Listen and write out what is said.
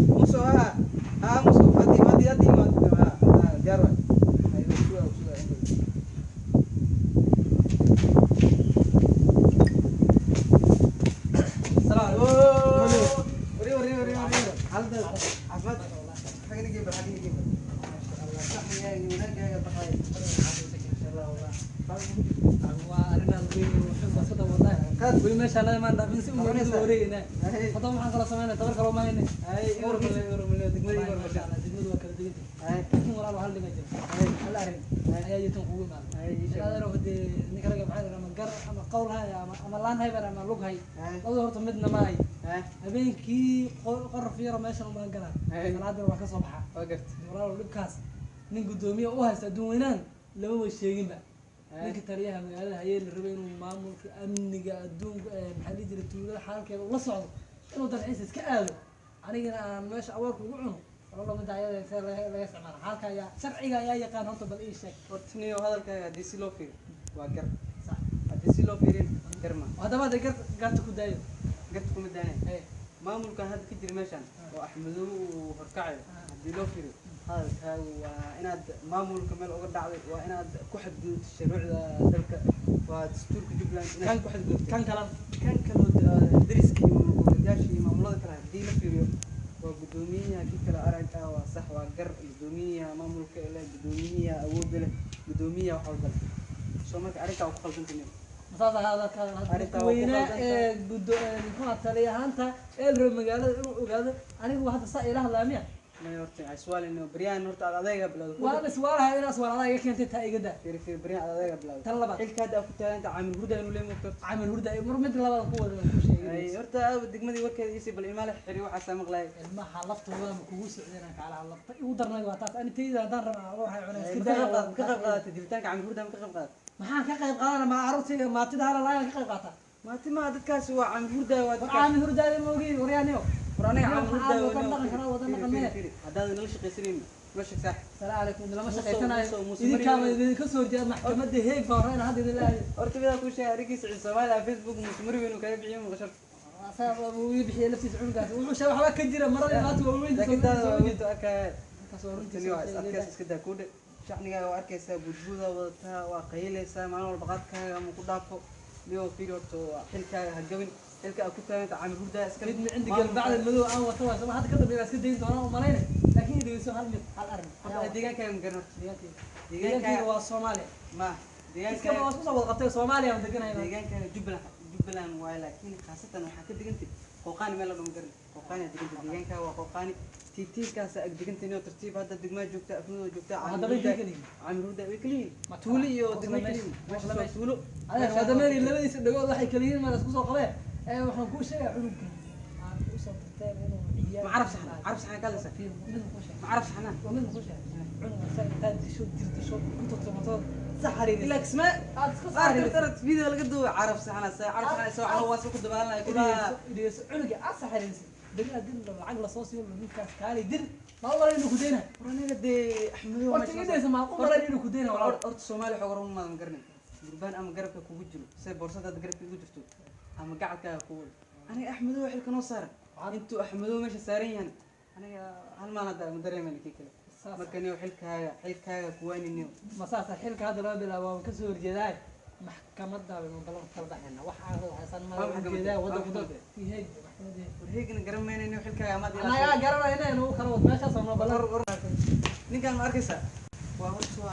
musuha musuh hati jarwan ayo sudah salam ori halda asmat hagini gibar masyaallah saxniya inuna gaga taqay inshallah wallah waa arrin aad weyn oo xubasada wadaa weli meesha la imaan dhaafin si uu wareegayna hadda waxaan kala sameynaa tabar kale ma hayne urmile degmada degmadu waa kala degantay laakiin walaal waxaa la dhigay hal arrin ayaa yitan kugu imaan adeero hadee ninka laga baxay ama gar ama qowl hay ama laan hay ama lug hay labada horta midna ma hay habeenkii qorf yar meesha u baan galaa salaadana wax ka soo baxa walaal dhibkaas nin gudoomiye u haysta adduun weynaan lama way sheeginba ninka taliyaha magaalada hayeen la rabay inuu maamulka amniga adduunka maxaa la jiray tuulada xaalkeeda ula socdo inuu dalxiis iska aado anigana aan meesha awoorka ugu cuno walaal mid ayada see laga isticmaala xaalka ayaa sharciga ayaa yaqaan horta bal ii sheeg hortaniyo hadalkaaga haddii si loo fiiriyo waa gar sax haddii si loo fiirin garma haddaba hadda garta ku daayo garta kuma daanay maamulkan hadda ka jira meeshaan oo axmedow uu horkacayo haddii loo fiiriyo hadalkaagu waa inaad maamulka meel uga dhacday waa inaad ku xadgudubto shuruucda dalka waa dastuurka jubbaland inaad ku xadgudubto kan kaloo dariska iyo maamulgoboleedyaasha iyo maamulada kale haddii la fiiriyo waa guddoomiyaha kii kale arag waa sax waa gar guddoomiyaha maamulka leh guddoomiyaha awoodda leh guddoomiyaha wax walba soo marka arrintaa ku qaldantahay masaasa hadalka weyna muxuu taliyahaanta eelro magaalada inuu ogaado anigu hadda saa ilaah laamiya ما يورتي عسوال إنه بريان نورت على ذي قبل وأنا سوالها هنا سوال هذا يمكن تنتهي قدام في بريان على ذي قبل طلبت حيل كذا كنت أنت عامل هردا إنه ليه مكتر عامل هردا مر مثل هذا القوة كل شيء أي هرتا بدك مدي ورك يسي بالإيمال حري وحسا مغلاي ما حلفت والله مكوس عندنا على حلفت ودرنا قطعت أنا تيجي درنا أروح عنا كقب قات تدبتانك عامل هردا كقب قات ما حن كقب قات ما عرفت ما تدها لا كقب قات ما تما دتكاس هو عامل هردا عامل هردا موجود وريانيو وراني عامل هردا ودنا هذا نلش قيسرين ماشي صح السلام عليكم لما شقيتنا إذا كان كسر جاء محكمة هيك فورنا هذه الله أرتبي كل شيء ريكيس السوالف على فيسبوك مسمري وينو كيف يعيم وغشرت أصلا ويبحي نفسي سعون قاس وش حوا كجرا مرة ما توين لكن هذا وينتو أكاد تنيو أركيس كده كود شعني وأركيس بوجوده وتا وقيلة سامع والبقات كا مقدافو ليو فيروتو حلكا هالجوين حلكا أكتر أنت عامل هردا إسكال من عندي قال بعد الملو أنا وتوا سما هذا كده بيبقى سكدين تونا ومالين لكن إذا يسوي هالأرض ديجان كان مقرر ديجان كان هو الصومالي ما ديجان كان هو أصلا وقتها الصومالي هم دقنا هنا ديجان كان جبلان ولكن خاصة وحكي دقنتي قوقاني ما لهم مقرر قوقاني دقنتي ديجان كان هو قوقاني تي كاس دقنتي نيو ترتيب هذا دقما جوكتا أفنو جوكتا هذا بيكلي عامل هردا بيكلي تولي يو دقما كلي ماشي تولو هذا مالي اللي بدي يصدقوا ضحي كليين ما نسقط قباه وإحنا نقول شيء علوم ما عرفش احنا قال لسه ما عرفش احنا ومن نخش علوم ساعة تشوف انت الطماطم سحري لك اسماء ترى فيديو اللي قدو عرفش احنا سوى على واسو كنت بالنا كلها علوم سحري دقنا دل العقل صوصي ولا نكاس كالي دل ما والله انه كدينا وراني قد احمدو ما تقدر اسمع والله انه كدينا ولا ارت الصومالي حورون ما مقرن قربان اما قربك كوجو جلو سي بورصه قربك كوجو جرتو اما قعدك كول انا احمدو وحل كنو صار انتو احمدو ماشي سارين انا هل ما انا مدريمن كي كله markani xilkaaga kuwaaniniyo masaasa xilka hadda loo bilaabo ka soo horjeeday maxkamadda ama balan kala dhaxayna waxa aan haysan ma horjeedaa wadada heegna garameynayno xilkaaga ama anaga garanayna inuu kala wad meesha soo balan ninkan ma arkaysa waa